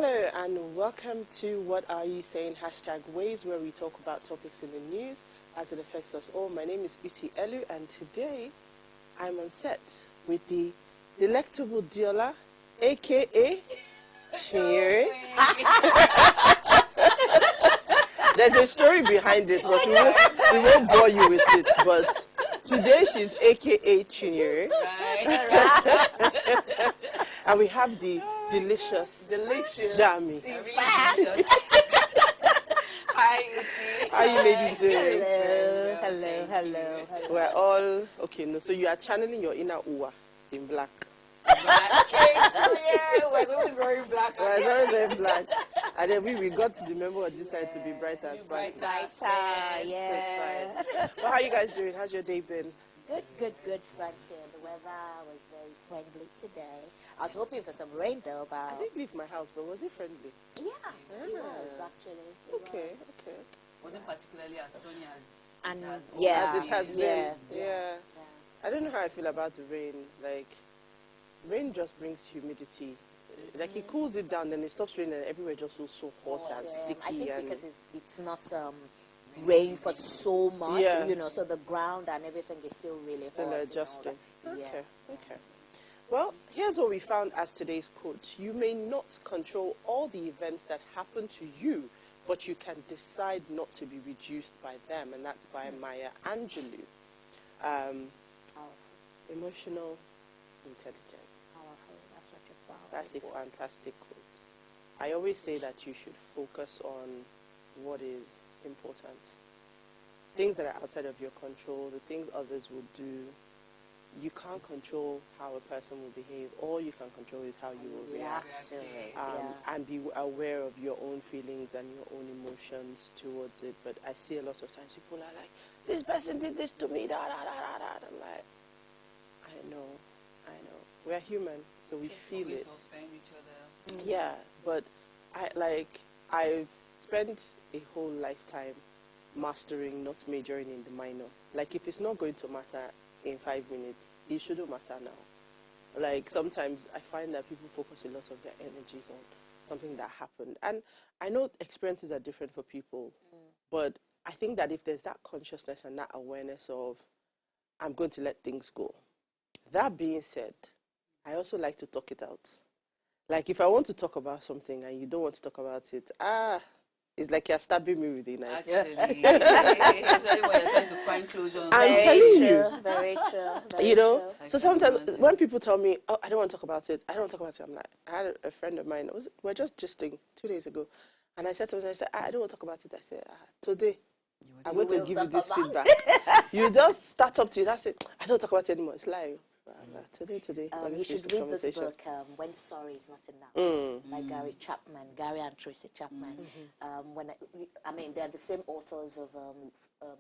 Hello and welcome to What Are You Saying? #Ways, where we talk about topics in the news as it affects us all. My name is Uti Elu, and today I'm on set with the delectable Diola, aka Chinyere. There's a story behind it, but we won't bore you with it. But today she's aka Chinyere. Right. And we have the delicious Jamie. Hi, Uti. How are you ladies doing? Hello. We're all okay. No, so you are channeling your inner Uwa in black. Was always wearing black. We're always wearing black. And then we got to the member of this side to be brighter and sparkly. Yeah. But how are you guys doing? How's your day been? Good, Frank here. The weather was very friendly today. I was hoping for some rain though, but I didn't leave my house, but was it friendly? yeah, it was actually. Okay. Wasn't particularly as sunny as And As it has been. yeah. Yeah. I don't know how I feel about the rain. Like, rain just brings humidity. Like, it cools it down, then it stops raining, and everywhere just feels so hot and sticky. I think and because it's not rain for so much, Yeah. so the ground and everything is still really still hot. adjusting. And all that. Okay. Well, here's what we found as today's quote. You may not control all the events that happen to you, but you can decide not to be reduced by them. And that's by Maya Angelou. Powerful. Emotional intelligence. Powerful. That's such a powerful. That's a quote. fantastic quote. I always say that you should focus on what is important. Things that are outside of your control, the things others will do, you can't control how a person will behave. All you can control is how you will react. to it. And be aware of your own feelings and your own emotions towards it. But I see a lot of times people are like, this person did this to me, da da da da da. I'm like, I know. We're human, so we feel it. offend each other. Yeah, but I've spent a whole lifetime mastering, not majoring in the minor. Like, if it's not going to matter in 5 minutes, it shouldn't matter now. Like, sometimes I find that people focus a lot of their energies on something that happened. And I know experiences are different for people, but I think that if there's that consciousness and that awareness of, I'm going to let things go. That being said, I also like to talk it out. Like, if I want to talk about something and you don't want to talk about it, it's like you're stabbing me with a knife. Actually, actually when you're trying to find closure. I'm telling you. Very true. You know, I so can sometimes imagine. when people tell me, oh, I don't want to talk about it, I'm like, I had a friend of mine, we're just gisting 2 days ago, and I said something, I said, I don't want to talk about it. I said, today, I'm going to give you this feedback. You just start up to it, I say, I don't talk about it anymore. It's like, today. You should read this book, When Sorry Is Not Enough, by Gary and Tracy Chapman. They're the same authors of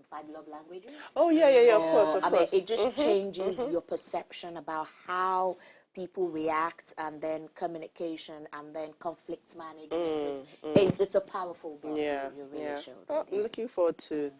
5 Love Languages. Oh, yeah, of course. It just changes your perception about how people react, and then communication, and then conflict management. It's a powerful book. You really should. Well, I'm looking forward to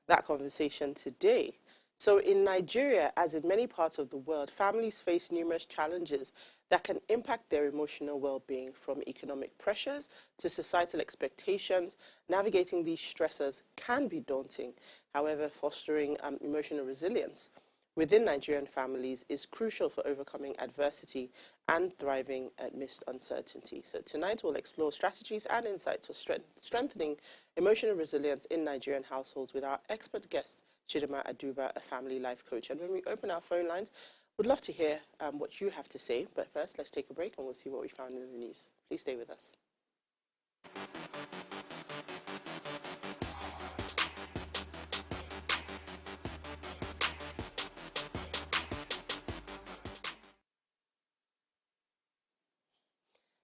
that conversation today. So in Nigeria, as in many parts of the world, families face numerous challenges that can impact their emotional well-being, from economic pressures to societal expectations. Navigating these stressors can be daunting. However, fostering emotional resilience within Nigerian families is crucial for overcoming adversity and thriving amidst uncertainty. So tonight we'll explore strategies and insights for strengthening emotional resilience in Nigerian households with our expert guest, Chidima Aduba, a family life coach. And when we open our phone lines, we'd love to hear what you have to say. But first, let's take a break and we'll see what we found in the news. Please stay with us.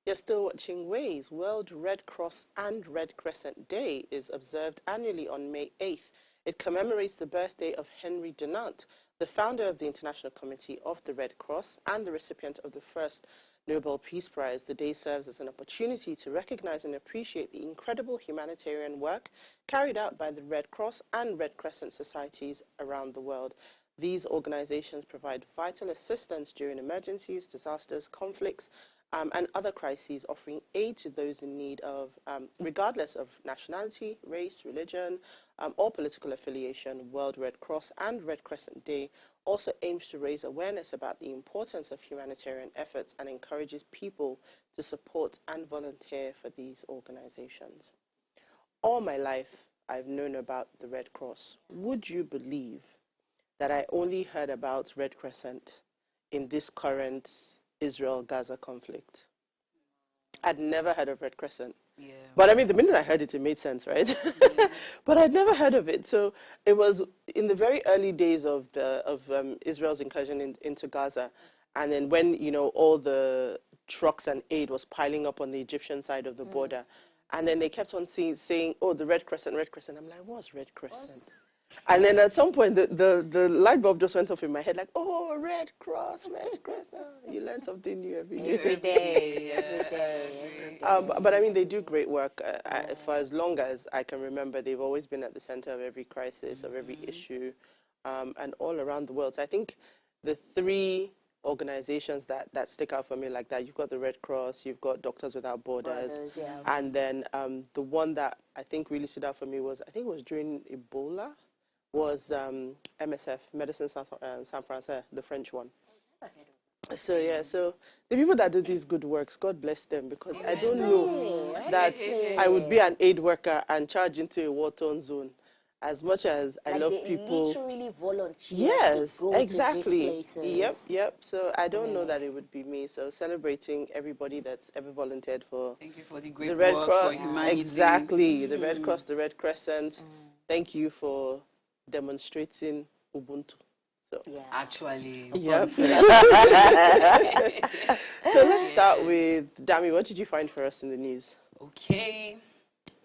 You're still watching Ways. World Red Cross and Red Crescent Day is observed annually on May 8th. It commemorates the birthday of Henry Dunant, the founder of the International Committee of the Red Cross and the recipient of the first Nobel Peace Prize. The day serves as an opportunity to recognize and appreciate the incredible humanitarian work carried out by the Red Cross and Red Crescent societies around the world. These organizations provide vital assistance during emergencies, disasters, conflicts, and other crises, offering aid to those in need of, regardless of nationality, race, religion, or political affiliation. World Red Cross and Red Crescent Day also aims to raise awareness about the importance of humanitarian efforts and encourages people to support and volunteer for these organizations. All my life, I've known about the Red Cross. Would you believe that I only heard about Red Crescent in this current Israel-Gaza conflict? I'd never heard of Red Crescent. Yeah. But I mean, the minute I heard it, it made sense, right? But I'd never heard of it. So it was in the very early days of Israel's incursion into Gaza. And then when, you know, all the trucks and aid was piling up on the Egyptian side of the border. And then they kept on saying, oh, the Red Crescent, Red Crescent. I'm like, what's Red Crescent? And then at some point, the light bulb just went off in my head, like, oh, Red Cross, Red Crescent. You learn something new every day. Every day, every day. But I mean, they do great work. For as long as I can remember, they've always been at the center of every crisis, of every issue, and all around the world. So I think the three organizations that stick out for me like that, you've got the Red Cross, you've got Doctors Without Borders, and then the one that I think really stood out for me was, I think it was during Ebola, was MSF, Medicine Sans Français, the French one. So yeah, so the people that do these good works, God bless them, because I don't know that I would be an aid worker and charge into a war-torn zone. As much as I love people, literally volunteer to go exactly. to these places. Yep. So I don't know that it would be me. So celebrating everybody that's ever volunteered for. Thank you for the great the Red work Cross, for humanity. exactly. The Red Cross, the Red Crescent. Thank you for demonstrating Ubuntu. So Actually, yep. So let's start with Dami. What did you find for us in the news? Okay.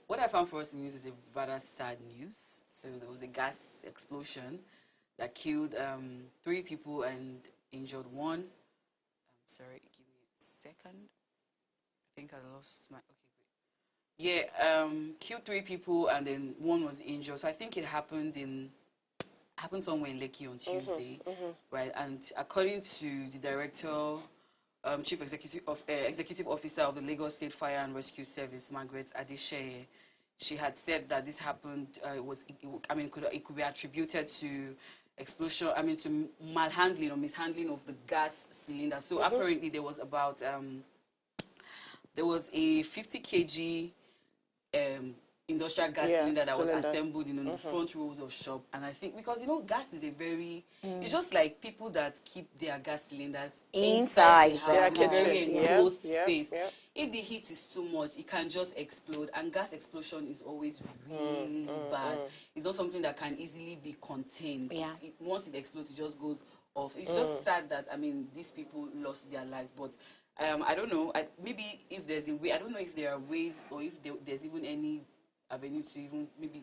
What I found for us in the news is a rather sad news. So there was a gas explosion that killed 3 people and injured 1. I'm sorry, give me a second. I think I lost my... Okay, great. Yeah, killed 3 people and then 1 was injured. So I think it happened somewhere in Lekki on Tuesday, right? And according to the director, Chief Executive Officer of the Lagos State Fire and Rescue Service, Margaret Adesheye, she had said that this happened. It could be attributed to explosion. To malhandling or mishandling of the gas cylinder. So apparently there was about there was a 50 kg industrial gas cylinder that was assembled in the front rows of shop. And I think because gas is a very it's just like people that keep their gas cylinders inside the house, in a very enclosed space. If the heat is too much, it can just explode, and gas explosion is always really bad. It's not something that can easily be contained. Once it explodes, it just goes off. It's just sad that these people lost their lives, but I don't know. Maybe if there's a way, I don't know if there are ways or if there's even any avenue to even maybe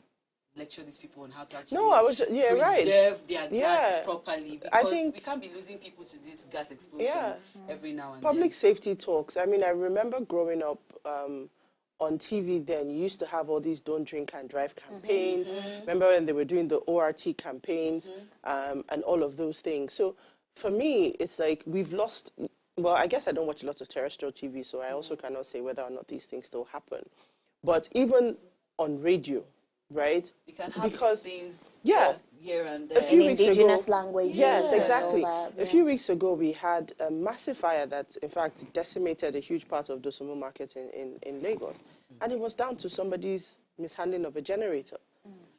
lecture these people on how to actually preserve their gas properly, because I think we can't be losing people to this gas explosion every now and then. Public safety talks. I mean, I remember growing up on TV then, you used to have all these don't drink and drive campaigns. Remember when they were doing the ORT campaigns and all of those things. So for me, it's like we've lost... Well, I guess I don't watch a lot of terrestrial TV, so I also cannot say whether or not these things still happen. But even on radio, right? You can have these things here and there. A few weeks indigenous ago, languages. Yes, exactly. That, A few weeks ago, we had a massive fire that, in fact, decimated a huge part of Dosumu market in Lagos. And it was down to somebody's mishandling of a generator.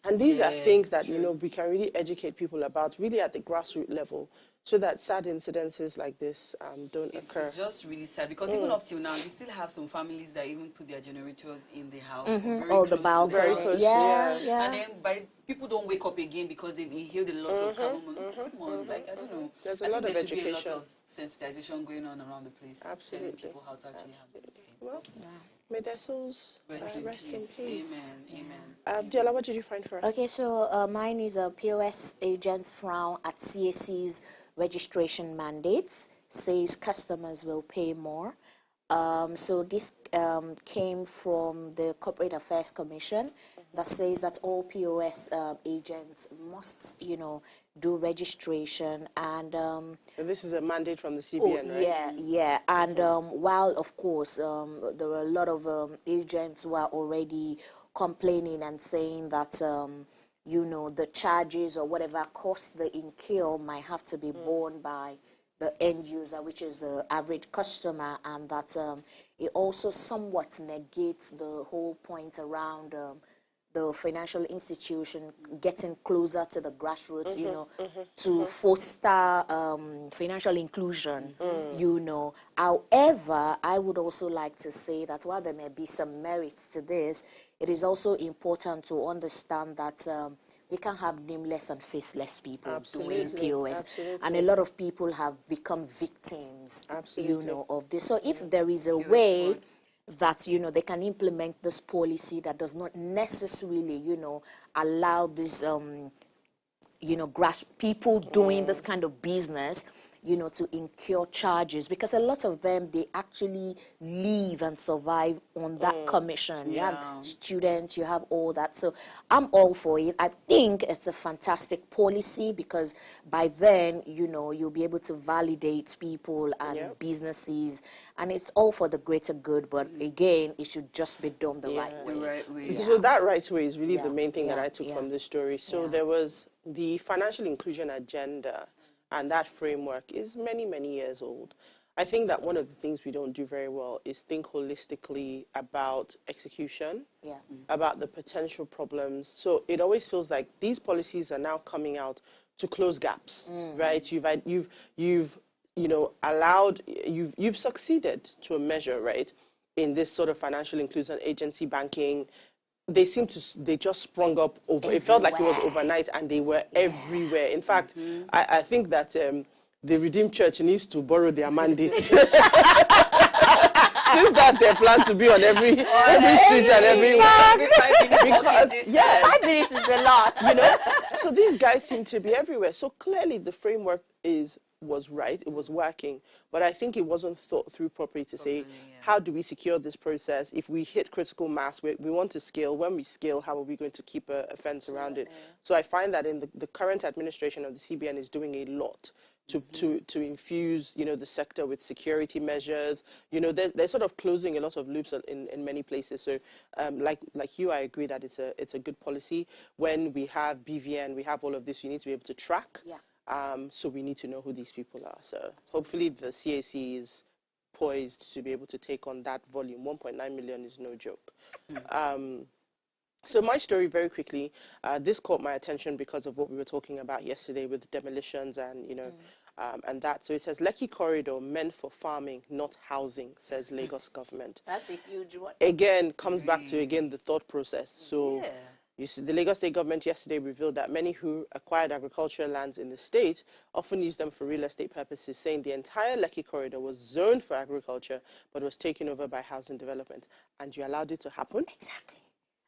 And these are things that, we can really educate people about, really at the grassroots level, so that sad incidences like this don't occur. It's just really sad, because even up till now, you still have some families that even put their generators in the house. All the balconies. Yeah. And then people don't wake up again because they've inhaled a lot of carbon monoxide. Come on, I don't know. There's a I lot think of there should education. be a lot of sensitization going on around the place, telling people how to actually handle these things. Well, may their souls rest in peace. Amen. Diola, what did you find for us? Okay, so mine is POS agents frown at CAC's registration mandates, says customers will pay more. So this came from the Corporate Affairs Commission, that says that all POS agents must, do registration and And this is a mandate from the oh, CBN, right? yeah, yeah. And while, of course, there are a lot of agents who are already complaining and saying that, the charges or whatever cost they incur might have to be borne by the end user, which is the average customer, and that it also somewhat negates the whole point around the financial institution getting closer to the grassroots, to foster financial inclusion, However, I would also like to say that while there may be some merits to this, it is also important to understand that we can't have nameless and faceless people doing POS. Absolutely. And a lot of people have become victims, Absolutely. of this. So if there is a way that, they can implement this policy that does not necessarily, allow this, people doing this kind of business, to incur charges, because a lot of them, they actually live and survive on that commission. You have students, you have all that. So I'm all for it. I think it's a fantastic policy, because by then, you'll be able to validate people and businesses, and it's all for the greater good. But again, it should just be done the right way. The right way. So that right way is really the main thing that I took from this story. So there was the financial inclusion agenda, and that framework is many, many years old. I think that one of the things we don't do very well is think holistically about execution, about the potential problems. So it always feels like these policies are now coming out to close gaps, right? You've succeeded to a measure, right, in this sort of financial inclusion, agency banking. They just sprung up over. It felt like it was overnight, and they were everywhere. In fact, I think that the Redeemed Church needs to borrow their mandates. Since that's their plan to be on every street and everywhere. Because 5 minutes is a lot. So these guys seem to be everywhere. So clearly the framework was right, it was working, but I think it wasn't thought through properly to say, how do we secure this process? If we hit critical mass, we want to scale. When we scale, how are we going to keep a fence around it? So I find that in the current administration of the CBN is doing a lot to infuse, the sector with security measures. They're sort of closing a lot of loops in many places. So like you, I agree that it's a good policy. When we have BVN, we have all of this, you need to be able to track. So we need to know who these people are. So hopefully the CAC is poised to be able to take on that volume. 1.9 million is no joke. So my story, very quickly, this caught my attention because of what we were talking about yesterday with demolitions and, and that. So it says, Lekki corridor meant for farming, not housing, says Lagos government. That's a huge one. Again, comes back to, the thought process. So you see, the Lagos State government yesterday revealed that many who acquired agricultural lands in the state often used them for real estate purposes, saying the entire Lekki corridor was zoned for agriculture but was taken over by housing development. And you allowed it to happen? Exactly.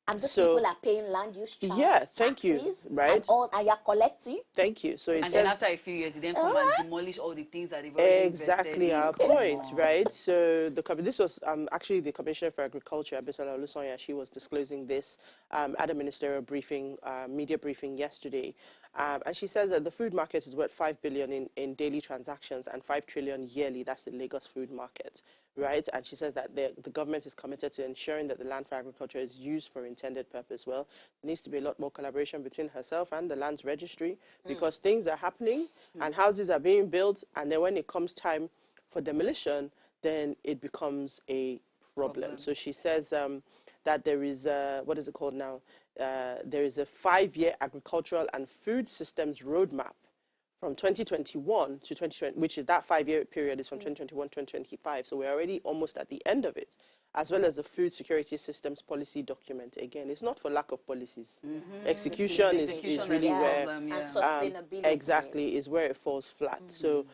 And those people are paying land use charge, thank taxes, you, right? And you're collecting. Thank you. So it and says, then after a few years, you then come and demolish all the things that they've already exactly invested in. our point, right? So this was actually the Commissioner for Agriculture, Abisola Olusonya. She was disclosing this at a ministerial briefing, media briefing yesterday. And she says that the food market is worth 5 billion in daily transactions and 5 trillion yearly. That's the Lagos food market, right? And she says that the government is committed to ensuring that the land for agriculture is used for intended purpose. Well, there needs to be a lot more collaboration between herself and the lands registry, because things are happening and houses are being built, and then when it comes time for demolition, then it becomes a problem. So she says that there is what is it called now? There is a 5-year agricultural and food systems roadmap from 2021 to 2020, which is that 5-year period is from 2021 to 2025. So we're already almost at the end of it, as well as the food security systems policy document. Again, it's not for lack of policies. Execution is really where and sustainability exactly is where it falls flat. So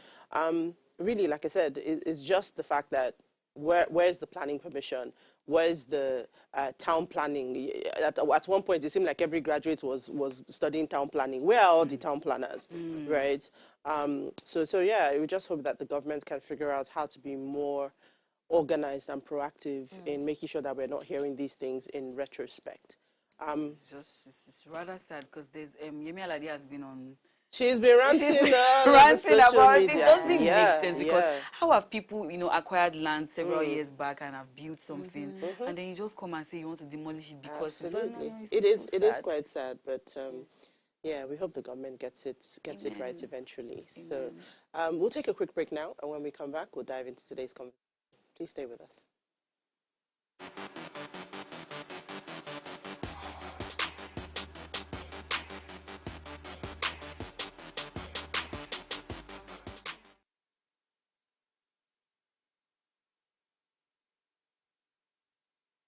really, like I said, it's just the fact that where's the planning permission? Where's the town planning? At one point, it seemed like every graduate was studying town planning. Where are all the town planners, right? So yeah, we just hope that the government can figure out how to be more organized and proactive in making sure that we're not hearing these things in retrospect. It's rather sad because there's Yemi Alade has been on. She's been She's ranting been all over ranting social about it. It media. doesn't make Yeah, sense because yeah. how have people, acquired land several years back and have built something, and then you just come and say you want to demolish it because Absolutely. it's so It is sad. quite sad, but Yes. yeah, we hope the government gets it right Amen. eventually. So Amen. we'll take a quick break now, and when we come back, we'll dive into today's conversation. Please stay with us.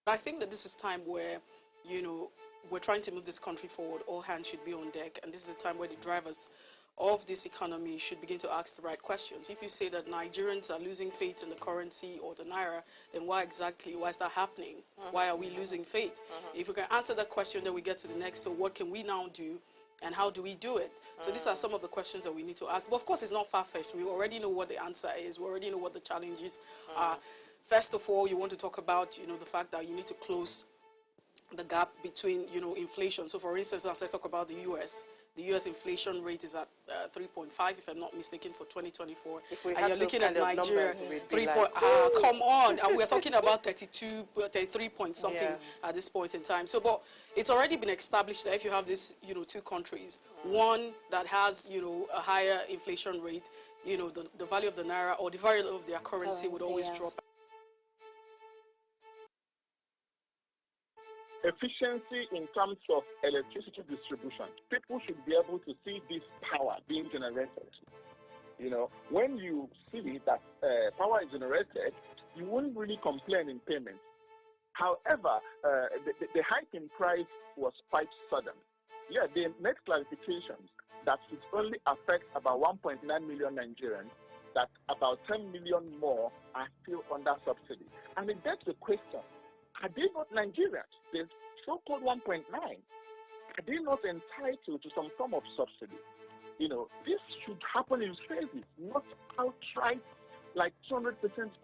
I think that this is time where, we're trying to move this country forward. All hands should be on deck. And this is a time where the drivers of this economy should begin to ask the right questions. If you say that Nigerians are losing faith in the currency or the naira, then why is that happening? Why are we losing faith? If we can answer that question, then we get to the next. So what can we now do? And how do we do it? So these are some of the questions that we need to ask. But of course, it's not far-fetched. We already know what the answer is. We already know what the challenges are. First of all, you want to talk about, the fact that you need to close the gap between, inflation. So for instance, as I talk about the U.S. inflation rate is at 3.5, if I'm not mistaken, for 2024. If we and had you're those looking kind at of Nigeria, numbers, we'd be 3 like, point, come on. And we're talking about 33 point something at this point in time. So, but it's already been established that if you have this, two countries, one that has, a higher inflation rate, the value of the naira or the value of their currency would always drop. Efficiency in terms of electricity distribution. People should be able to see this power being generated. When you see that power is generated, you won't really complain in payment. However, the hike in price was quite sudden. Yeah, they made clarifications that it only affects about 1.9 million Nigerians, that about 10 million more are still under subsidy. And it begs the question, are they not Nigerians? The so-called 1.9, are they not entitled to some form of subsidy? This should happen in phases, not outright like 200%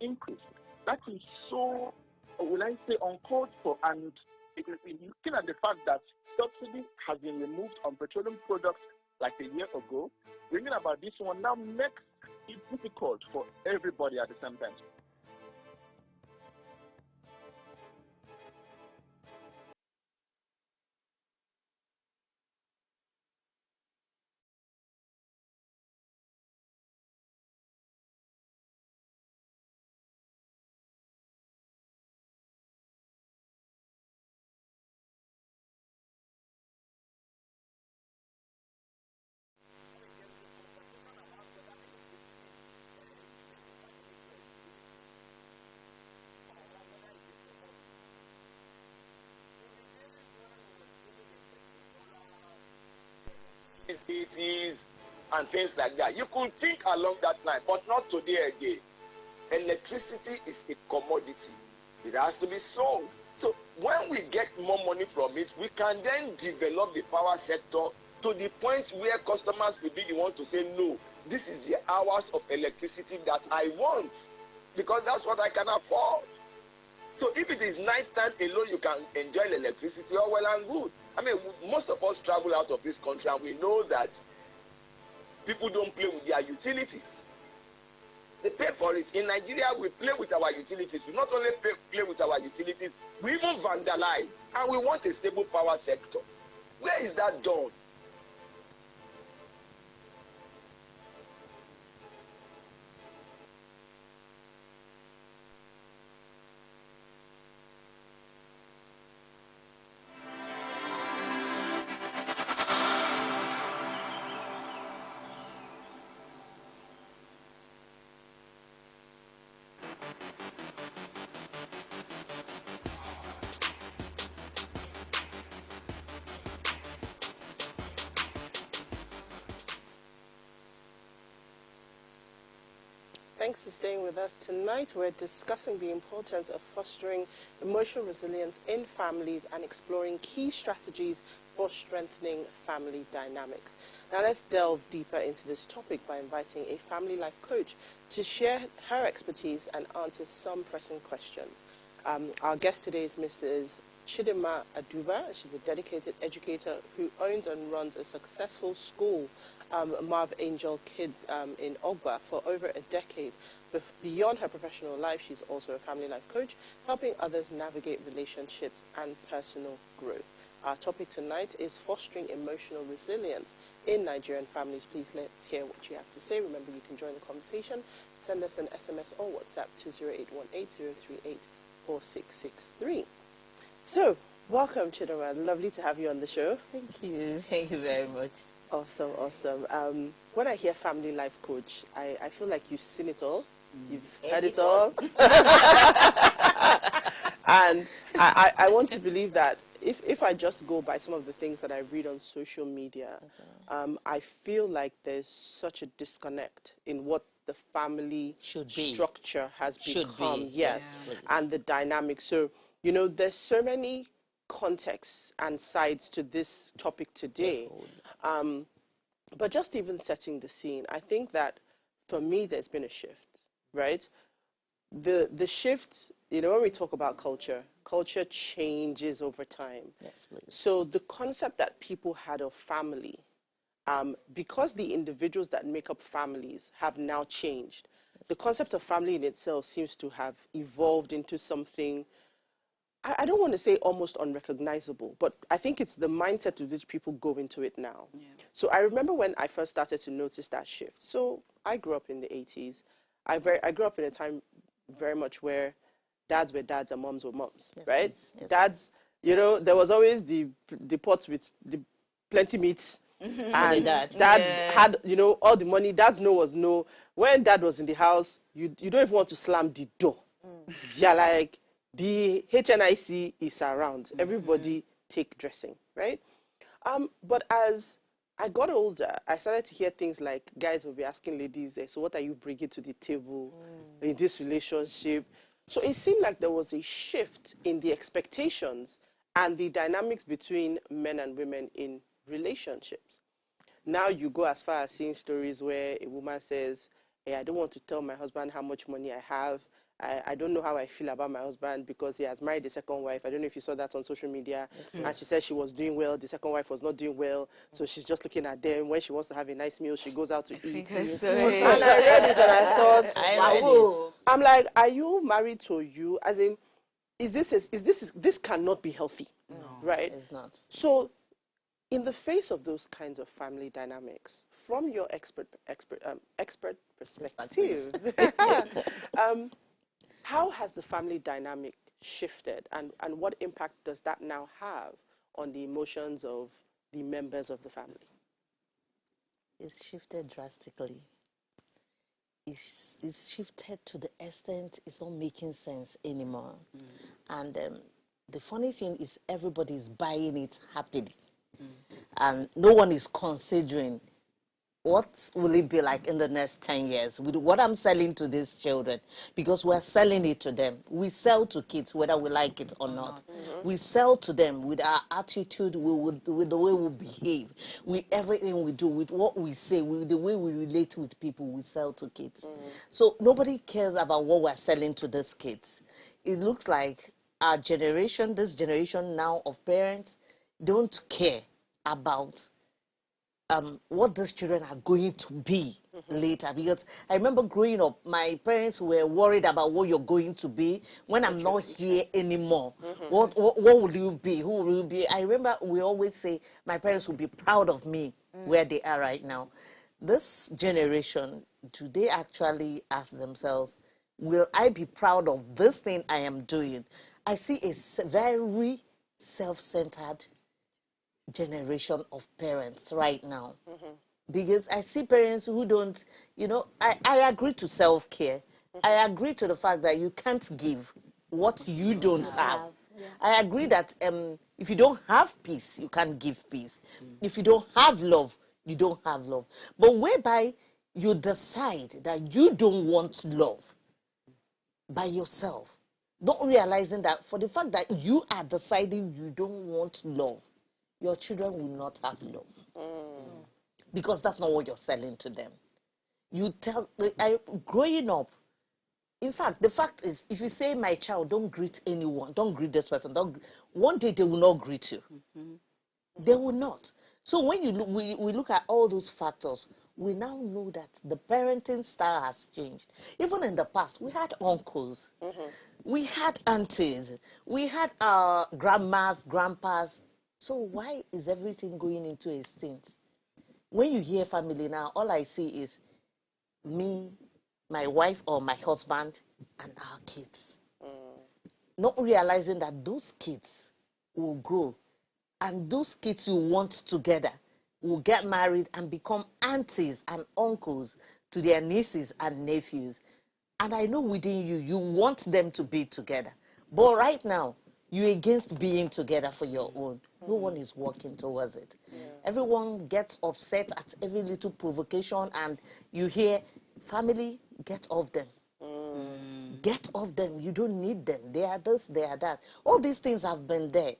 increase. That is so, will I say, uncalled for. And looking at the fact that subsidy has been removed on petroleum products like a year ago, bringing about this one now makes it difficult for everybody at the same time. It is, and things like that. You could think along that line, but not today again. Electricity is a commodity. It has to be sold. So when we get more money from it, we can then develop the power sector to the point where customers will be the ones to say, no, this is the hours of electricity that I want, because that's what I can afford. So if it is night time alone, you can enjoy electricity, all well and good. I mean, most of us travel out of this country and we know that people don't play with their utilities. They pay for it. In Nigeria, we play with our utilities. We not only play with our utilities, we even vandalize. And we want a stable power sector. Where is that done? Thanks for staying with us. Tonight we're discussing the importance of fostering emotional resilience in families and exploring key strategies for strengthening family dynamics. Now let's delve deeper into this topic by inviting a family life coach to share her expertise and answer some pressing questions. Our guest today is Mrs. Chidima Aduba. She's a dedicated educator who owns and runs a successful school, Marv Angel Kids, in Ogba for over a decade. Beyond her professional life, she's also a family life coach, helping others navigate relationships and personal growth. Our topic tonight is fostering emotional resilience in Nigerian families. Please let's hear what you have to say. Remember, you can join the conversation. Send us an SMS or WhatsApp to 08180384663. So, welcome, Chidera. Lovely to have you on the show. Thank you. Thank you very much. Awesome, awesome. When I hear family life coach, I feel like you've seen it all. You've heard it all. And I want to believe that if I just go by some of the things that I read on social media, I feel like there's such a disconnect in what the family structure has become. Yes, and the dynamics. So, you know, there's so many contexts and sides to this topic today. But just even setting the scene, I think that for me, there's been a shift, right? The shift, you know, when we talk about culture, culture changes over time. Yes, please. So the concept that people had of family, because the individuals that make up families have now changed, the concept of family in itself seems to have evolved into something, I don't want to say almost unrecognizable, but I think it's the mindset with which people go into it now. Yeah. So I remember when I first started to notice that shift. So I grew up in the 80s. I grew up in a time very much where dads were dads and moms were moms, right? Yes, dads, you know, there was always the pots with the plenty meats. And dad had, you know, all the money. Dad's no was no. When dad was in the house, you don't even want to slam the door. You're like, the HNIC is around. Everybody take dressing, right? But as I got older, I started to hear things like guys will be asking ladies, so what are you bringing to the table in this relationship? So it seemed like there was a shift in the expectations and the dynamics between men and women in relationships. Now you go as far as seeing stories where a woman says, hey, I don't want to tell my husband how much money I have. I don't know how I feel about my husband because he has married a second wife. I don't know if you saw that on social media. Yes, and she said she was doing well. The second wife was not doing well. So she's just looking at them. When she wants to have a nice meal, she goes out to eat. And I read this and I thought, I'm like, are you married to you? As in, this cannot be healthy. No, right? It's not. So in the face of those kinds of family dynamics, from your expert perspective, how has the family dynamic shifted, and what impact does that now have on the emotions of the members of the family? It's shifted drastically. It's shifted to the extent it's not making sense anymore. And the funny thing is everybody is buying it happily. And no one is considering what will it be like in the next 10 years with what I'm selling to these children, because we're selling it to them. We sell to kids whether we like it or not. We sell to them with our attitude, with the way we behave, with everything we do, with what we say, with the way we relate with people. We sell to kids. So nobody cares about what we're selling to these kids. It looks like our generation, this generation now of parents, don't care about what these children are going to be later. Because I remember growing up, my parents were worried about what you're going to be when I'm not here anymore. What will you be? Who will you be? I remember we always say my parents will be proud of me where they are right now. This generation, do they actually ask themselves, will I be proud of this thing I am doing? I see a very self-centered generation of parents right now. Because I see parents who don't, you know, I agree to self-care. I agree to the fact that you can't give what you don't have. I agree that if you don't have peace, you can't give peace. If you don't have love, you don't have love. But whereby you decide that you don't want love by yourself, not realizing that for the fact that you are deciding you don't want love, your children will not have love. Because that's not what you're selling to them. You tell, growing up, In fact, the fact is, if you say, my child, don't greet anyone, don't greet this person, one day they will not greet you. They will not. So when you look, we look at all those factors, we now know that the parenting style has changed. Even in the past, we had uncles, we had aunties, we had our grandmas, grandpas. So why is everything going into a stint? When you hear family now, all I see is me, my wife or my husband, and our kids. Not realizing that those kids will grow, and those kids you want together will get married and become aunties and uncles to their nieces and nephews. And I know within you, you want them to be together. But right now, you're against being together for your own. No one is working towards it. Everyone gets upset at every little provocation, and you hear, family, get off them. Get off them. You don't need them. They are this, they are that. All these things have been there.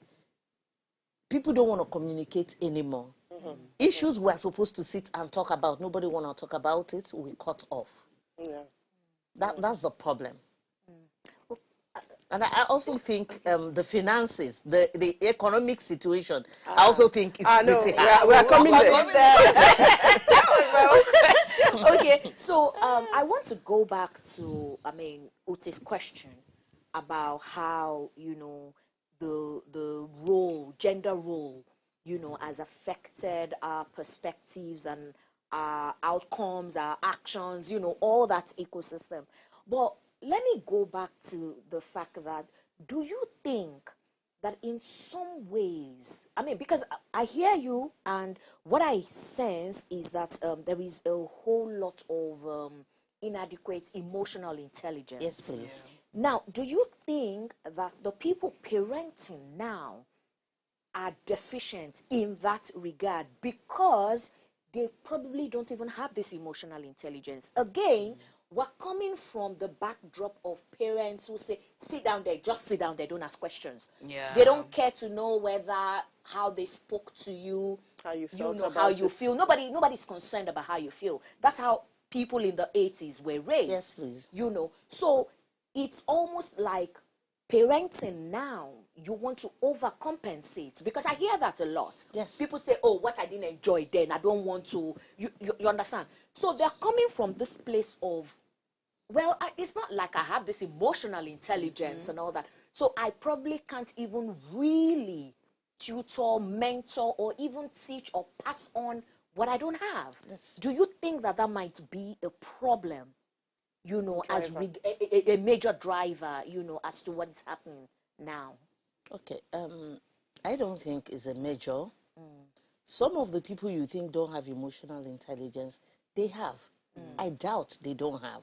People don't want to communicate anymore. Issues we're supposed to sit and talk about, nobody want to talk about it, we cut off. That's the problem. And I also think the finances, the economic situation, I also think it's pretty hard. We're coming there. That was my own question. Okay, so I want to go back to, Otis' question about how, the role, gender role, has affected our perspectives and our outcomes, our actions, all that ecosystem. But let me go back to the fact that, do you think that in some ways, because I hear you, and what I sense is that there is a whole lot of inadequate emotional intelligence. Yes, please. Now, do you think that the people parenting now are deficient in that regard because they probably don't even have this emotional intelligence? Again, we're coming from the backdrop of parents who say, sit down there, just sit down there, don't ask questions. Yeah. They don't care to know how they spoke to you, How you felt about how you it. feel. Nobody's concerned about how you feel. That's how people in the 80s were raised. Yes, please. So it's almost like parenting now, you want to overcompensate, because I hear that a lot. Yes. People say, oh, what I didn't enjoy then, I don't want to, you understand? So they're coming from this place of, well, it's not like I have this emotional intelligence and all that. So I probably can't even really tutor, mentor, or even teach or pass on what I don't have. Yes. Do you think that might be a problem? As Driver. a major driver, as to what is happening now. Okay, I don't think it's a major. Some of the people you think don't have emotional intelligence, they have. I doubt they don't have.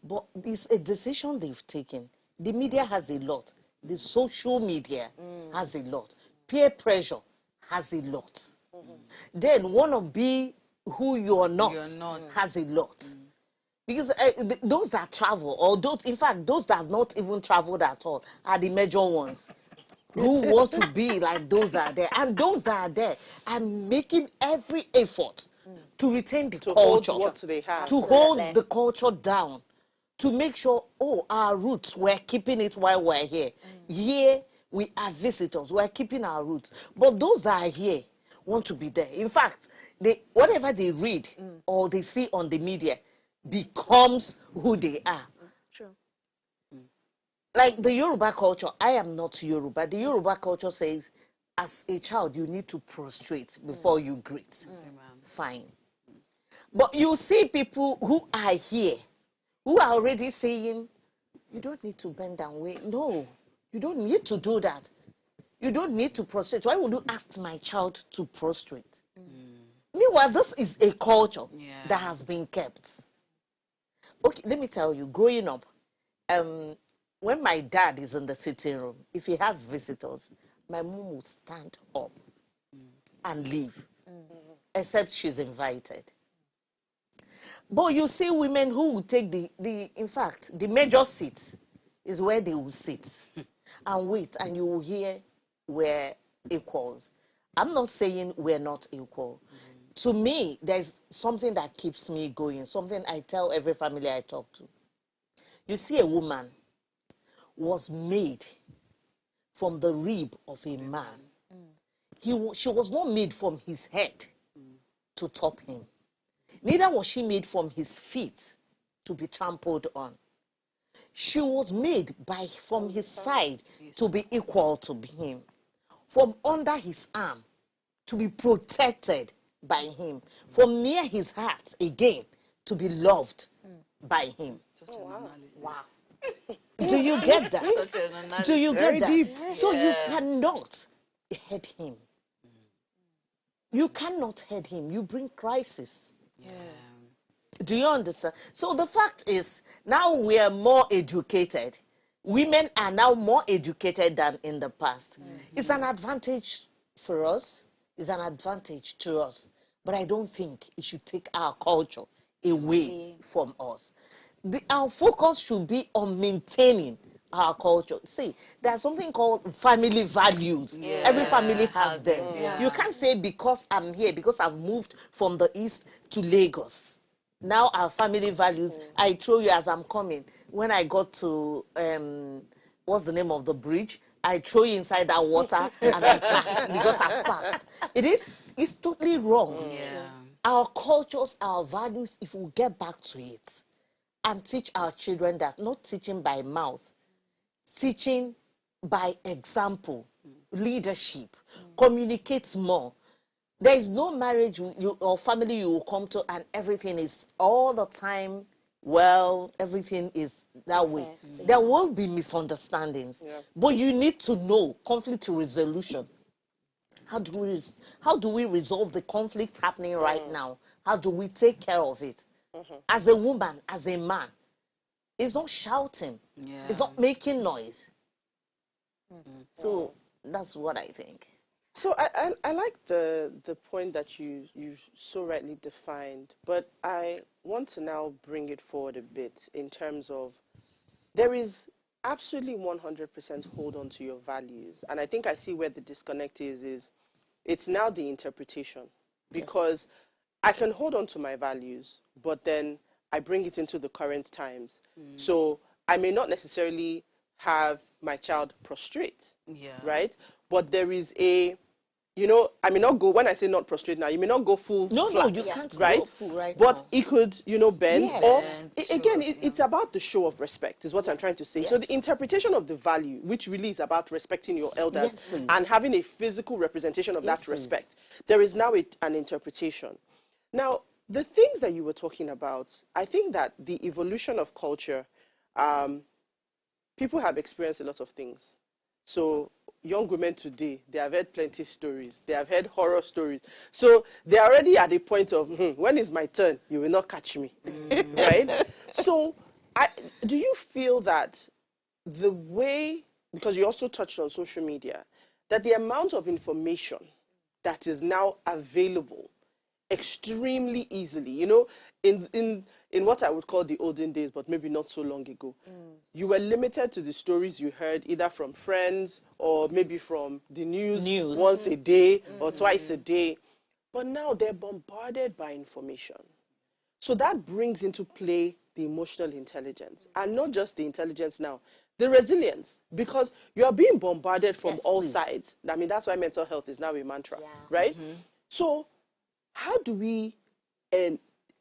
But it's a decision they've taken. The media has a lot. The social media has a lot. Peer pressure has a lot. Then want to be who you're not, has a lot. Because those that travel, or those that have not even traveled at all, are the major ones who want to be like those that are there. And those that are there are making every effort to retain the culture, hold what they have. to hold the culture down, to make sure, our roots, we're keeping it while we're here. Here, we are visitors, we're keeping our roots. But those that are here want to be there. In fact, whatever they read or they see on the media becomes who they are. True. Like the Yoruba culture, I am not Yoruba. The Yoruba culture says, as a child, you need to prostrate before you greet. Fine. But you see people who are here, who are already saying, you don't need to bend down. No, you don't need to do that. You don't need to prostrate. Why would you ask my child to prostrate? Meanwhile, this is a culture that has been kept. Okay, let me tell you, growing up, when my dad is in the sitting room, if he has visitors, my mom will stand up and leave, except she's invited. But you see women who will take in fact, the major seats is where they will sit and wait, and you will hear we're equals. I'm not saying we're not equal. To me, there's something that keeps me going, something I tell every family I talk to. You see, a woman was made from the rib of a man. She was not made from his head to top him. Neither was she made from his feet to be trampled on. She was made from his side to be equal to him. From under his arm to be protected by him. From near his heart again to be loved by him. Such an analysis. Wow. Do you get that? Such an analysis. Do you Very get that? deep. So you cannot head him. You cannot head him. You bring crisis. Yeah. Do you understand? So the fact is, now we are more educated. Women are now more educated than in the past. It's an advantage for us. It's an advantage to us. But I don't think it should take our culture away from us. Our focus should be on maintaining our culture. See, there's something called family values. Yeah. Every family has them. Yeah. You can't say because I'm here, because I've moved from the east to Lagos. Now our family values, I throw you as I'm coming. When I got to, what's the name of the bridge? I throw you inside that water and I pass because I've passed. It's totally wrong. Yeah. Our cultures, our values, if we get back to it and teach our children that, not teaching by mouth, teaching by example, leadership, communicates more. There is no marriage or family you will come to and everything is all the time, well, everything is that way. There will be misunderstandings. But you need to know conflict resolution. How do we resolve the conflict happening right now? How do we take care of it? As a woman, as a man, it's not shouting. Yeah. It's not making noise. So that's what I think. So I like the point that you so rightly defined, but I want to now bring it forward a bit in terms of there is absolutely 100% hold on to your values. And I think I see where the disconnect is it's now the interpretation. Because I can hold on to my values, but then I bring it into the current times. So I may not necessarily have my child prostrate, right? But there is a, I may not go, when I say not prostrate now, you may not go full No, flat, you can't right? go full right but now. it could, bend. Yes. Or, Bend, again, sure, it's about the show of respect, is what I'm trying to say. So Yes. the interpretation of the value, which really is about respecting your elders Yes, please. and having a physical representation of Yes, that please. respect, there is now an interpretation. Now, the things that you were talking about, I think that the evolution of culture, people have experienced a lot of things. So young women today, they have heard plenty stories. They have heard horror stories. So they're already at the point of, when is my turn? You will not catch me, right? So do you feel that the way, because you also touched on social media, that the amount of information that is now available extremely easily, in what I would call the olden days, but maybe not so long ago, you were limited to the stories you heard either from friends or maybe from the news. Once a day or twice a day. But now they're bombarded by information. So that brings into play the emotional intelligence, and not just the intelligence now, the resilience, because you are being bombarded from all sides. I mean, that's why mental health is now a mantra, right? So how do we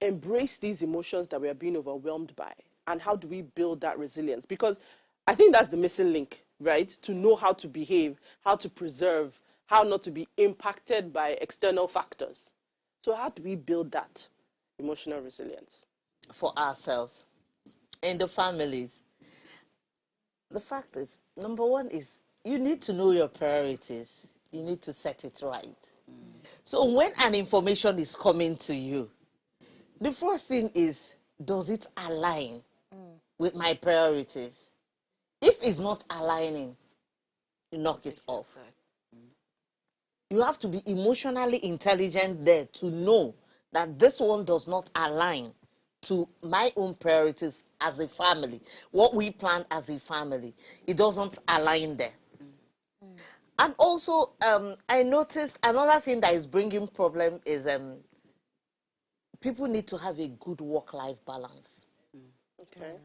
embrace these emotions that we are being overwhelmed by, and how do we build that resilience? Because I think that's the missing link, right? To know how to behave, how to preserve, how not to be impacted by external factors. So how do we build that emotional resilience? For ourselves, in the families, the fact is, number one is you need to know your priorities. You need to set it right. So when an information is coming to you, the first thing is, does it align with my priorities? If it's not aligning, you knock it off. You have to be emotionally intelligent there to know that this one does not align to my own priorities as a family. What we plan as a family, it doesn't align there. And also, I noticed another thing that is bringing problem is people need to have a good work-life balance. Okay.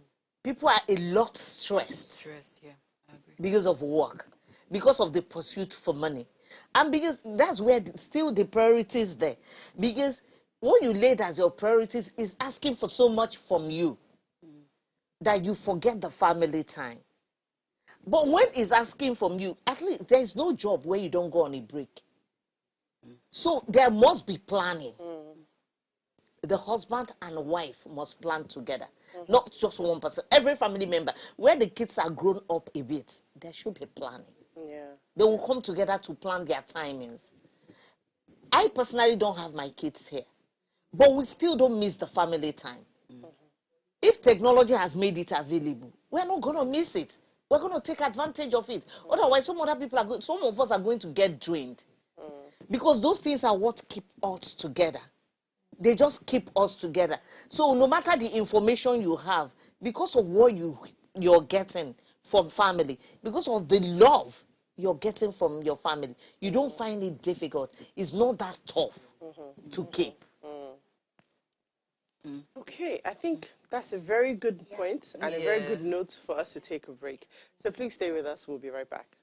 People are a lot stressed Stressed, yeah, I agree. because of work, because of the pursuit for money, and because that's where still the priorities there. Because what you laid as your priorities is asking for so much from you that you forget the family time. But when it's asking from you, at least there is no job where you don't go on a break. So there must be planning. The husband and wife must plan together, not just one person. Every family member, where the kids are grown up a bit, there should be planning. Yeah. They will come together to plan their timings. I personally don't have my kids here, but we still don't miss the family time. If technology has made it available, we're not going to miss it. We're going to take advantage of it. Otherwise, some other people some of us are going to get drained. Because those things are what keep us together. They just keep us together. So no matter the information you have, because of what you're getting from family, because of the love you're getting from your family, you don't find it difficult. It's not that tough to keep. Okay, I think that's a very good point and a very Yeah. good note for us to take a break. So please stay with us. We'll be right back.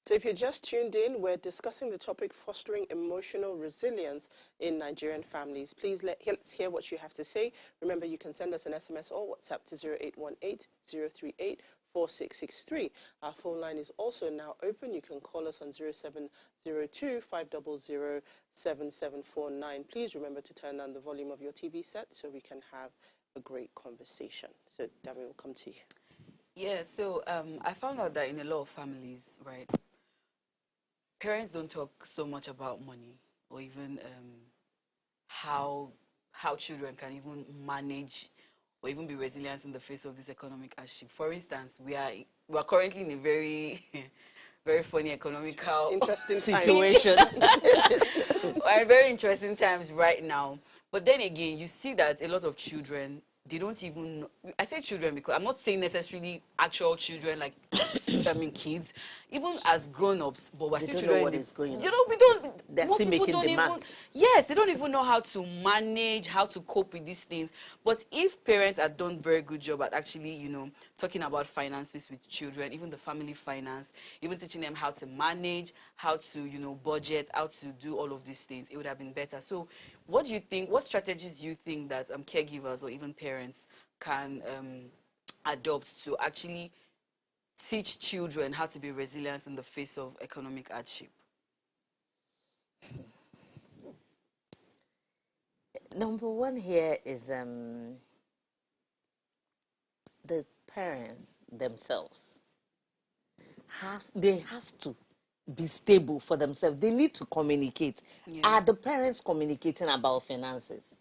So if you're just tuned in, we're discussing the topic fostering emotional resilience in Nigerian families. Please let's hear what you have to say. Remember, you can send us an SMS or WhatsApp to 0818-038-4663. Our phone line is also now open. You can call us on 0702-500-7749. Please remember to turn down the volume of your TV set so we can have a great conversation. So, Dami, we'll come to you. Yeah, so I found out that in a lot of families, right, parents don't talk so much about money or even how children can even manage or even be resilient in the face of this economic hardship. For instance, we are currently in a very very funny economical Interesting time. Situation. we're in very interesting times right now. But then again, you see that a lot of children, they don't even know. I say children because I'm not saying necessarily actual children, like I mean kids, even as grown-ups, but we're They still don't know children. what is going on. You know, we don't. They're Most still people making don't demands. even. Yes, they don't even know how to manage, how to cope with these things. But if parents had done very good job at actually, you know, talking about finances with children, even the family finance, even teaching them how to manage, how to, you know, budget, how to do all of these things, it would have been better. So what do you think, what strategies do you think that caregivers or even parents can adopt to actually teach children how to be resilient in the face of economic hardship? Number one here is the parents themselves. They have to be stable for themselves. They need to communicate. Yeah. Are the parents communicating about finances?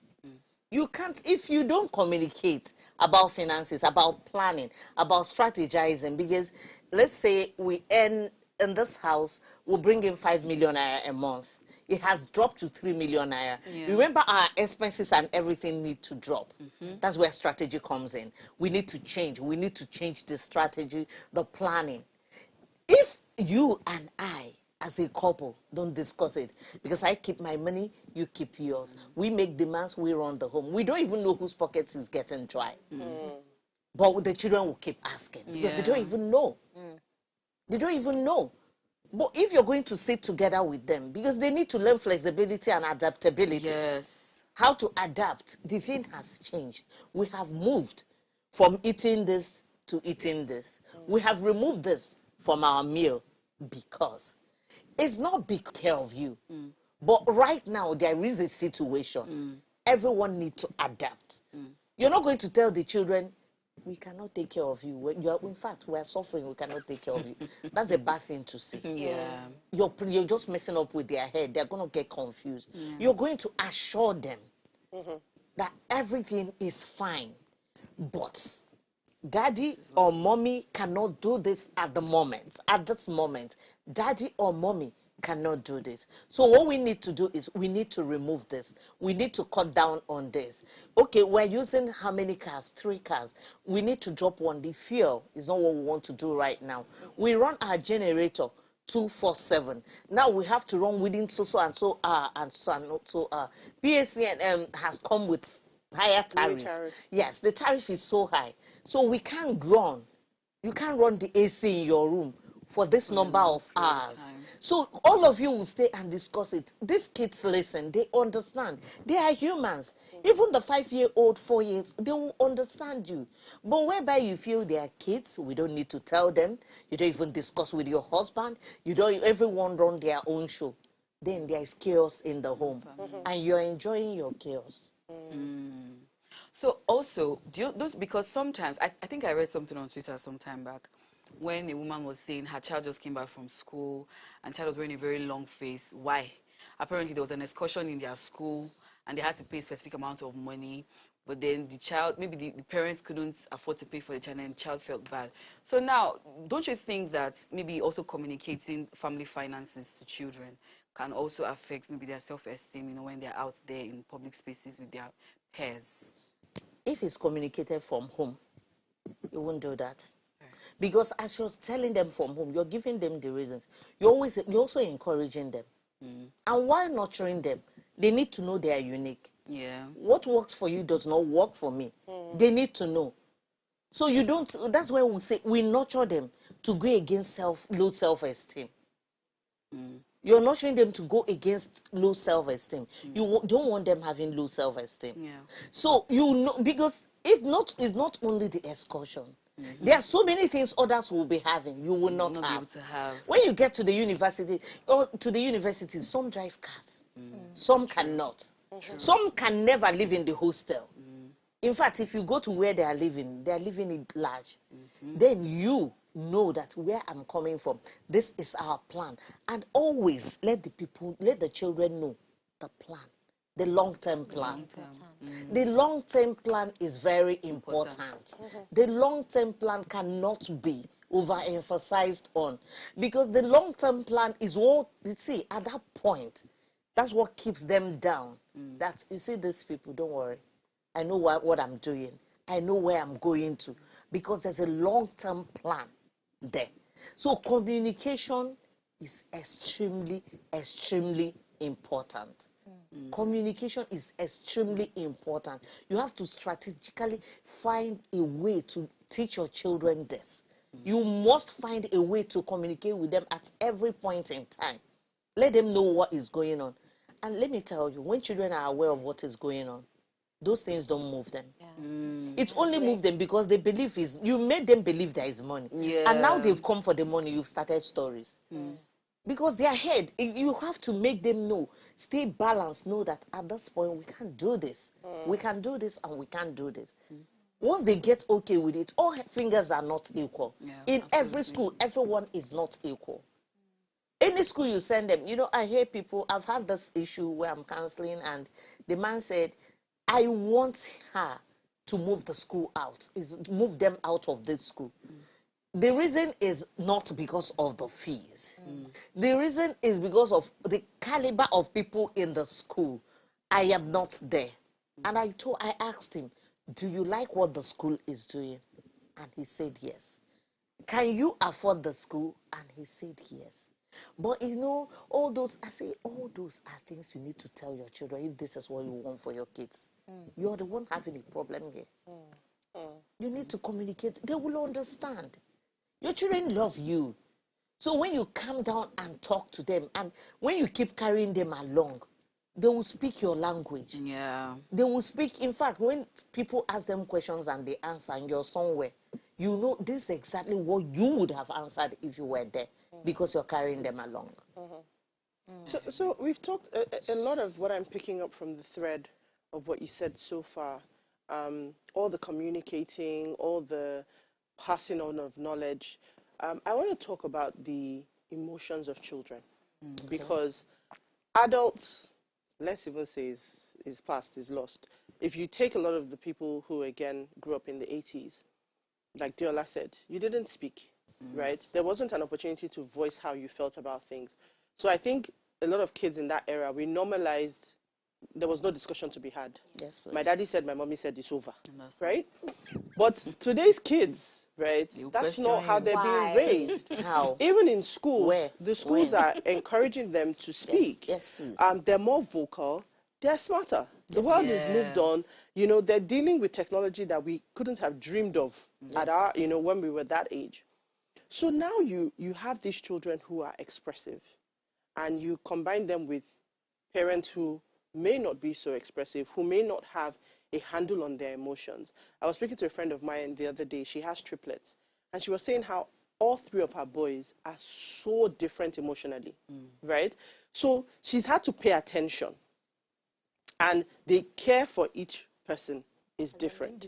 You can't, if you don't communicate about finances, about planning, about strategizing, because let's say we earn in this house, we'll bring in 5 million naira a month. It has dropped to 3 million naira. Yeah. Remember, our expenses and everything need to drop. That's where strategy comes in. We need to change. We need to change the strategy, the planning. If you and I, as a couple, don't discuss it, because I keep my money, you keep yours. We make demands, we run the home. We don't even know whose pockets is getting dry. But the children will keep asking because they don't even know. They don't even know. But if you're going to sit together with them, because they need to learn flexibility and adaptability. Yes. How to adapt. The thing has changed. We have moved from eating this to eating this. We have removed this from our meal because it's not big care of you. But right now, there is a situation. Everyone needs to adapt. You're not going to tell the children, we cannot take care of you. In fact, we are suffering, we cannot take care of you. That's a bad thing to say. Yeah. You're just messing up with their head. They're going to get confused. You're going to assure them that everything is fine. But daddy or mommy cannot do this at the moment. At this moment, daddy or mommy cannot do this. So what we need to do is we need to remove this. We need to cut down on this. Okay, we're using how many cars? 3 cars. We need to drop one. The fuel is not what we want to do right now. We run our generator 247. Now we have to run within so and so and so and so PACN has come with higher tariff. Yes, the tariff is so high. So we can't run. You can't run the AC in your room for this number of hours. So all of you will stay and discuss it. These kids listen. They understand. They are humans. Even the 5-year-old, 4 years, they will understand you. But whereby you feel they are kids, we don't need to tell them. You don't even discuss with your husband. You don't. Everyone run their own show. Then there is chaos in the home. And you're enjoying your chaos. So also, because sometimes, I think I read something on Twitter some time back, when a woman was saying her child just came back from school and child was wearing a very long face. Why? Apparently there was an excursion in their school and they had to pay a specific amount of money, but then the child, maybe the parents couldn't afford to pay for the child and the child felt bad. So now, don't you think that maybe also communicating family finances to children can also affect maybe their self-esteem, you know, when they're out there in public spaces with their peers? If it's communicated from home, you won't do that. Because as you're telling them from home, you're giving them the reasons. You're also encouraging them. And while nurturing them, they need to know they are unique. Yeah. What works for you does not work for me. They need to know. So you don't, that's why we say we nurture them to go against low self-esteem. You're nurturing them to go against low self-esteem. You don't want them having low self-esteem. Yeah. So you know, because it's not only the excursion. There are so many things others will be having you will not Be able to have. When you get to the university, some drive cars, some cannot. Some can never live in the hostel. In fact, if you go to where they are living in large. Then you know that where I'm coming from, this is our plan. And always let the children know the plan. The long-term plan. The long-term plan is very important. The long-term plan cannot be overemphasized on, because the long-term plan is what, you see, at that point, that's what keeps them down. That's, you see, these people, don't worry. I know what I'm doing. I know where I'm going to, because there's a long-term plan there. So communication is extremely, extremely important. Communication is extremely important. You have to strategically find a way to teach your children this. You must find a way to communicate with them at every point in time. Let them know what is going on. And let me tell you, when children are aware of what is going on, those things don't move them. It only moves them because they believe you made them believe there is money. And now they've come for the money, you've started stories. Because their head, you have to make them know, stay balanced, know that at this point we can't do this. We can do this and we can't do this. Once they get okay with it, all fingers are not equal. In every school, everyone is not equal. Any school you send them, you know, I hear people, I've had this issue where I'm counseling and the man said, I want her to move the school out, move them out of this school. The reason is not because of the fees. The reason is because of the caliber of people in the school. I am not there. And I asked him, do you like what the school is doing? And he said yes. Can you afford the school? And he said yes. But you know, all those are things you need to tell your children if this is what you want for your kids. You're the one having a problem here. You need to communicate. They will understand. Your children love you. So when you calm down and talk to them, and when you keep carrying them along, they will speak your language. Yeah. They will speak. In fact, when people ask them questions and they answer and you're somewhere, you know this is exactly what you would have answered if you were there, because you're carrying them along. So we've talked a lot of what I'm picking up from the thread of what you said so far all the communicating, all the passing on of knowledge, I want to talk about the emotions of children. Because adults, let's even say is past, is lost. If you take a lot of the people who, again, grew up in the 80s, like Diola said, you didn't speak, right? There wasn't an opportunity to voice how you felt about things. So I think a lot of kids in that era, we normalized, there was no discussion to be had. Yes, please. My daddy said, my mommy said, it's over, right? But today's kids, right, that's not how they're being raised. How? Even in schools, Where? the schools When? are encouraging them to speak. Yes, please. They're more vocal, they're smarter. The world is moved on. You know, they're dealing with technology that we couldn't have dreamed of at our, you know, when we were that age. So now you have these children who are expressive, and you combine them with parents who may not be so expressive, who may not have a handle on their emotions. I was speaking to a friend of mine the other day. She has triplets, and she was saying how all three of her boys are so different emotionally, right? So she's had to pay attention, and the care for each person is different.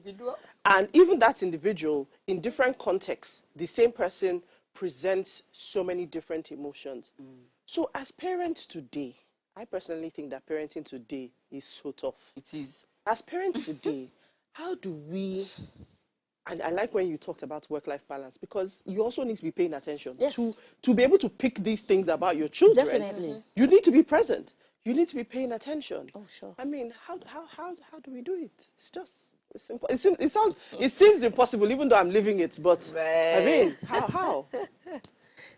And even that individual, in different contexts, the same person presents so many different emotions. So as parents today, I personally think that parenting today is so tough. It is. As parents today, how do we, and I like when you talked about work-life balance, because you also need to be paying attention. Yes. To be able to pick these things about your children. Definitely. You need to be present. You need to be paying attention. Oh, sure. I mean, how do we do it? It's just, it's simple. It seems impossible, even though I'm living it, but I mean, how?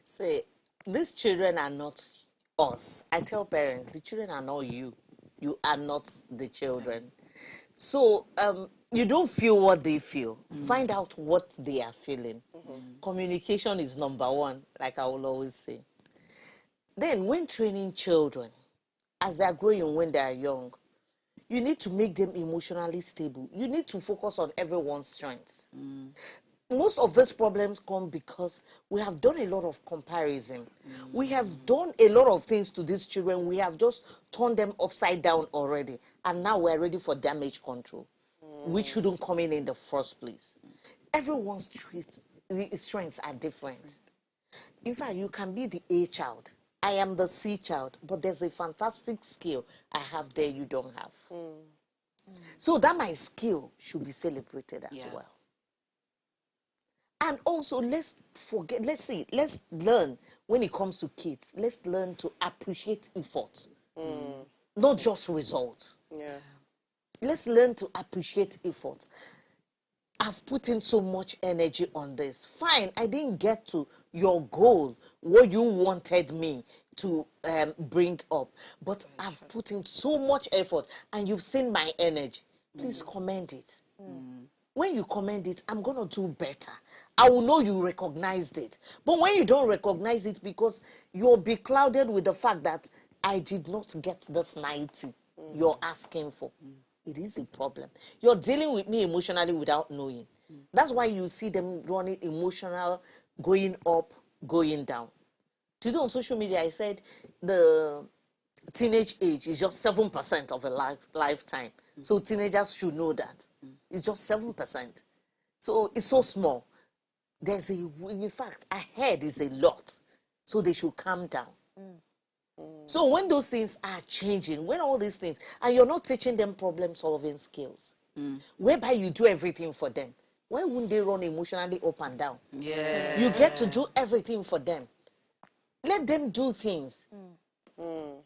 Say, these children are not us. I tell parents, the children are not you. You are not the children. So you don't feel what they feel. Find out what they are feeling. Communication is number one, like I will always say. Then when training children, as they are growing, when they are young, you need to make them emotionally stable. You need to focus on everyone's strengths. Most of these problems come because we have done a lot of comparison. We have done a lot of things to these children. We have just turned them upside down already. And now we're ready for damage control, which shouldn't come in the first place. Everyone's strengths are different. In fact, you can be the A child. I am the C child, but there's a fantastic skill I have there you don't have. So that my skill should be celebrated as well. And also, let's learn when it comes to kids, let's learn to appreciate effort, not just results. Yeah. Let's learn to appreciate effort. I've put in so much energy on this. Fine, I didn't get to your goal, what you wanted me to bring up, but I've put in so much effort and you've seen my energy. Please commend it. When you commend it, I'm going to do better. I will know you recognized it. But when you don't recognize it because you'll be clouded with the fact that I did not get this 90 you're asking for, it is a problem. You're dealing with me emotionally without knowing. That's why you see them running emotional, going up, going down. Today on social media, I said the teenage age is just 7% of a lifetime. So teenagers should know that. It's just 7%. So it's so small. In fact, ahead is a lot. So they should calm down. So when those things are changing, when all these things, and you're not teaching them problem-solving skills, whereby you do everything for them, why wouldn't they run emotionally up and down? Yeah. You get to do everything for them. Let them do things.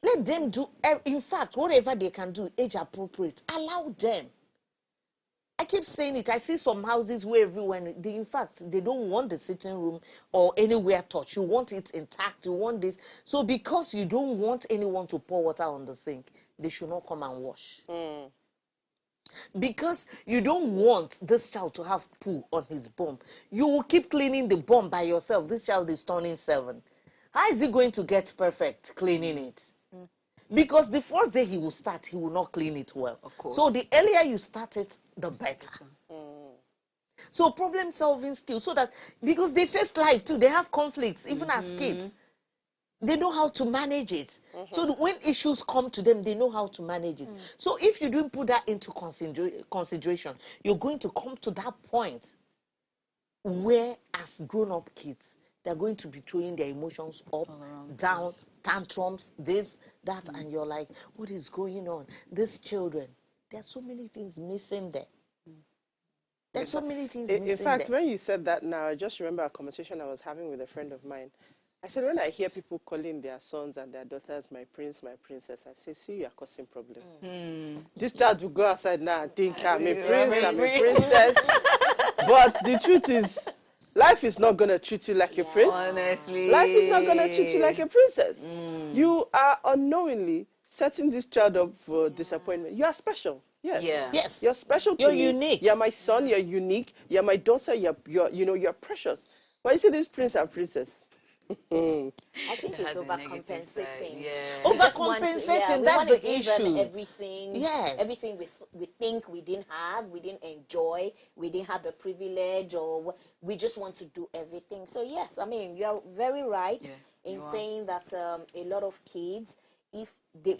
Let them do, in fact, whatever they can do, age appropriate. Allow them. I keep saying it. I see some houses where everyone, in fact, they don't want the sitting room or anywhere touched. You want it intact. You want this. So because you don't want anyone to pour water on the sink, they should not come and wash. Because you don't want this child to have poo on his bum, you will keep cleaning the bum by yourself. This child is turning 7. How is he going to get perfect cleaning it? Because the first day he will start, he will not clean it well. Of course. So the earlier you start it, the better. So problem solving skills, so that, because they face life too, they have conflicts, even as kids. They know how to manage it. So when issues come to them, they know how to manage it. So if you don't put that into consideration, you're going to come to that point where, as grown-up kids, they're going to be throwing their emotions up, down, tantrums, this, that, and you're like, what is going on? These children, there are so many things missing there. There's so many things missing In fact, there. when you said that now, I just remember a conversation I was having with a friend of mine. I said, when I hear people calling their sons and their daughters my prince, my princess, I say, see, you are causing problem. This child will go outside now and think, I'm a prince, I'm a princess. But the truth is, life is not going to treat you like a prince. Honestly. Life is not going to treat you like a princess. You are unknowingly setting this child up for disappointment. You are special. Yes. Yeah. Yes. You're special to You're me. unique. You're my son, you're unique. You're my daughter, you're precious. But you see this prince and princess. I think It it's has a negative side, overcompensating. yeah. We just want to- Overcompensating, we that's want to the give them issue. everything. Yes. Everything we think we didn't have, we didn't enjoy, we didn't have the privilege, or we just want to do everything. So yes, I mean, you're very right in saying that a lot of kids, if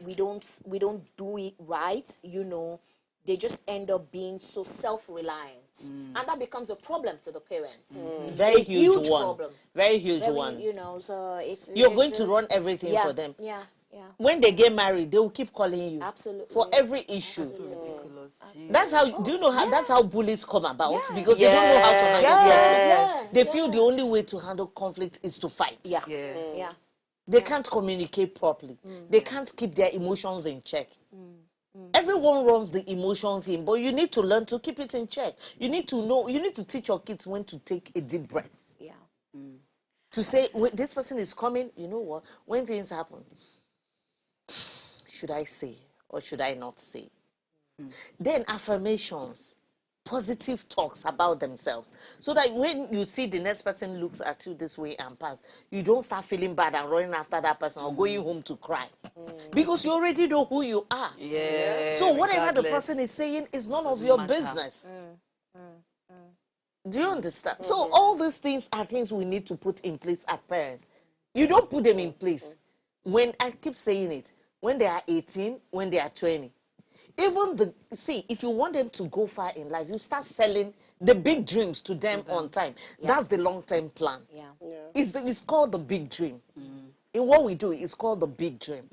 we don't do it right, you know, they just end up being so self-reliant, and that becomes a problem to the parents. Very A huge one. problem. Very huge Very, one. you know, so You're it's going to just- run everything yeah, for them. Yeah. When they get married, they will keep calling you. Absolutely. For every issue. So ridiculous. Jeez. That's how, do you know how, that's how bullies come about? Yeah. Because they don't know how to handle conflict. Yeah. They feel the only way to handle conflict is to fight. Yeah. Yeah. Yeah. They can't communicate properly. They can't keep their emotions in check. Everyone runs the emotion thing, but you need to learn to keep it in check. You need to know, you need to teach your kids when to take a deep breath. Yeah. To say, wait, this person is coming, you know what? When things happen, should I say or should I not say? Then affirmations, positive talks about themselves. So that when you see the next person looks at you this way and pass, you don't start feeling bad and running after that person or going home to cry. Because you already know who you are. Yeah. So whatever the regardless. person is saying is none of Doesn't your matter. business. Do you understand? So all these things are things we need to put in place as parents. You don't put them in place when, I keep saying it, when they are 18, when they are 20. Even if you want them to go far in life, you start selling the big dreams to them on time. That's the long-term plan. Yeah. It's called the big dream. In what we do, it's called the big dream.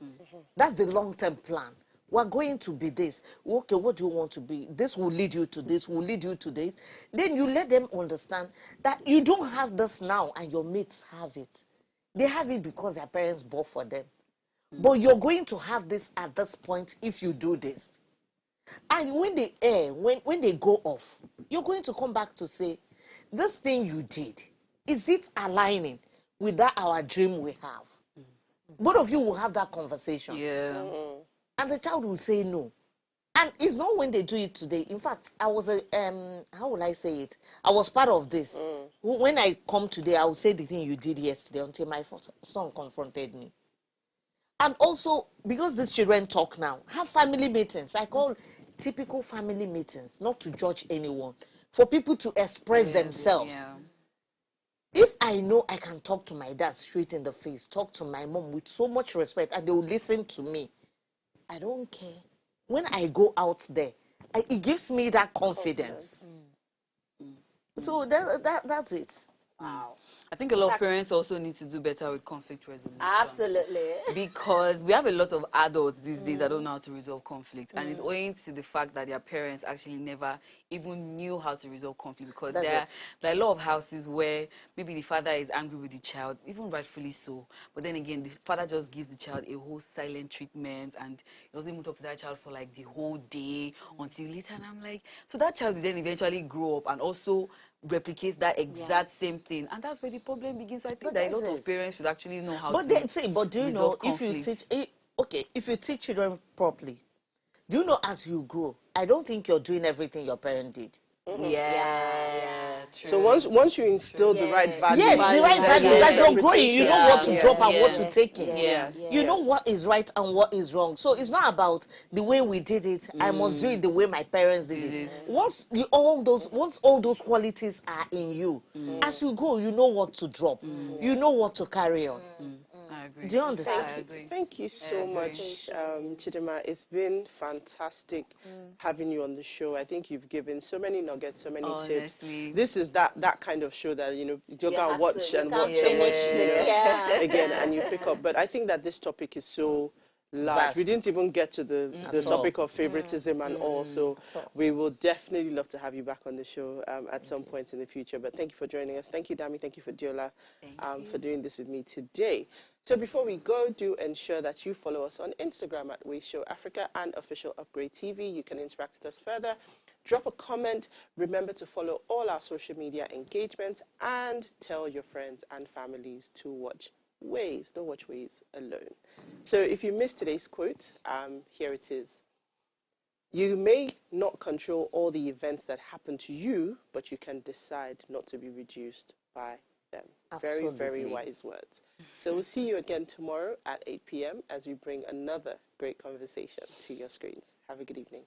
That's the long-term plan. We're going to be this. Okay, what do you want to be? This will lead you to this, will lead you to this. Then you let them understand that you don't have this now and your mates have it. They have it because their parents bought for them. But you're going to have this at this point if you do this. And when they when they go off, you're going to come back to say, this thing you did, is it aligning with that our dream we have? Both of you will have that conversation. Yeah. And the child will say no. And it's not when they do it today. In fact, I was how will I say it? I was part of this. When I come today, I will say the thing you did yesterday until my son confronted me. And also, because these children talk now, have family meetings. I call typical family meetings, not to judge anyone, for people to express themselves. Yeah. If I know I can talk to my dad straight in the face, talk to my mom with so much respect, and they will listen to me, I don't care. When I go out there, it gives me that confidence. So that's it. Wow. I think a lot of parents also need to do better with conflict resolution. Absolutely. Because we have a lot of adults these days that don't know how to resolve conflict. And it's owing to the fact that their parents actually never even knew how to resolve conflict. Because there are a lot of houses where maybe the father is angry with the child, even rightfully so. But then again, the father just gives the child a whole silent treatment and he doesn't even talk to that child for like the whole day until later. And I'm like, so that child will then eventually grow up and also replicate that exact same thing, and that's where the problem begins. So I think that a lot of parents should actually know how to but do you know, if you teach, if you teach children properly, do you know, as you grow, I don't think you're doing everything your parent did. True. So once you instill the right values, Yes, the right values. As you're growing, you know what to drop and what to take in. You know what is right and what is wrong. So it's not about the way we did it. I must do it the way my parents did it. Once all those qualities are in you, as you go, you know what to drop. You know what to carry on. I agree. agree. Do you I understand? agree. Thank you so agree. much, Chidima. It's been fantastic having you on the show. I think you've given so many nuggets, so many tips. Honestly. This is that kind of show that, you You can have watch to, you and can't watch and watch, finish the, yeah. again, and you pick up. But I think that this topic is so large. We Vast. didn't even get to the At all. topic of favoritism and all. So At all. we will definitely love to have you back on the show at some point in the future. But thank you for joining us. Thank you, Dami. Thank you for Diola for doing this with me today. So before we go, do ensure that you follow us on Instagram at We Show Africa and Official Upgrade TV. You can interact with us further. Drop a comment. Remember to follow all our social media engagements and tell your friends and families to watch Ways. Don't watch Ways alone. So if you missed today's quote, here it is. You may not control all the events that happen to you, but you can decide not to be reduced by them. Very, very Absolutely. wise words. So we'll see you again tomorrow at 8 p.m. as we bring another great conversation to your screens. Have a good evening.